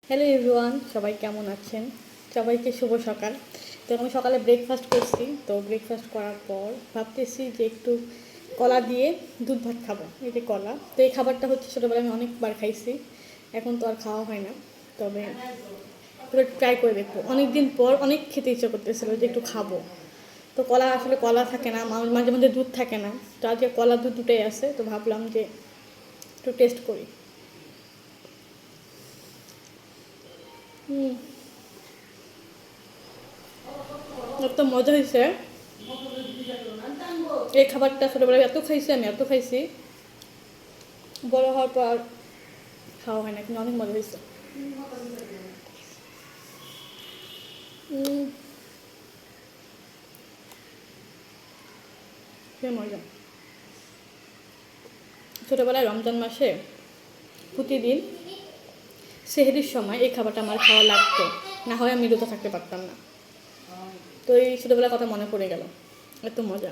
Hello everyone, সবাই কেমন আছেন? সবাইকে শুভ সকাল। তো আমি সকালে ব্রেকফাস্ট করছি। তো ব্রেকফাস্ট করার পর ভাবতেছি যে একটু কলা দিয়ে দুধ ভাত খাবো। এই যে কলা, তো এই খাবারটা হচ্ছে ছোটোবেলায় আমি অনেকবার খাইছি, এখন তো আর খাওয়া হয় না। তবে পুরো ট্রাই করে দেখবো, অনেক দিন পর অনেক খেতে ইচ্ছা করতেছিল যে একটু খাবো। তো কলা আসলে কলা থাকে না, মাঝে মাঝে দুধ থাকে না। তো আজকে কলা দুধ দুটোই আছে, তো ভাবলাম যে একটু টেস্ট করি। এত মজা হয়েছে। এই খাবারটা ছোটোবেলায় এত খাইছি, আমি এত খাইছি, বড় হওয়ার পর খাওয়া হয় না, কিন্তু অনেক মজা হয়েছে। সে মজা। ছোটোবেলায় রমজান মাসে প্রতিদিন সেহরির সময় এই খাবারটা আমার খাওয়া লাগতো, না হয় আমি রোজা থাকতে পারতাম না। তো এই ছোটোবেলার কথা মনে পড়ে গেল, এত মজা।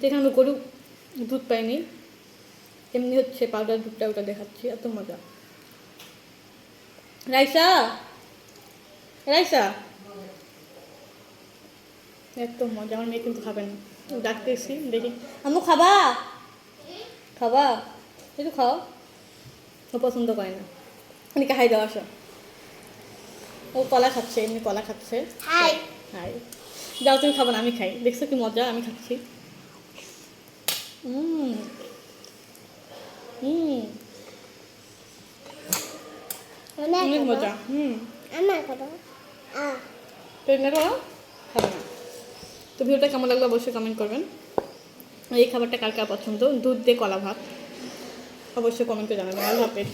যেখানে আমি গরু দুধ পাইনি, এমনি হচ্ছে পাউডার দুধটা, ওটা দেখাচ্ছি, এত মজা। রাইসা, রাইসা, এত মজা। আমার মেয়ে কিন্তু খাবে না, ডাকতেছি, দেখি। আম্মু খাবা, খাবা, একটু খাও। ও পছন্দ করে না, এদিকে হাই দাও, আসো। ও কলা খাচ্ছে, এমনি কলা খাচ্ছে। হাই, হাই। যাও, তুমি খাবো না, আমি খাই। দেখছো কি মজা, আমি খাচ্ছি। হুম, হুম, অনেক মজা। তো এমনি করো, খাবে না। তো ভিডিওটা কেমন লাগলো অবশ্যই কমেন্ট করবেন। এই খাবারটা কার কার পছন্দ, দুধ দিয়ে কলা ভাত, অবশ্যই কমেন্টে জানাবেন। আল্লাহ হাফেজ।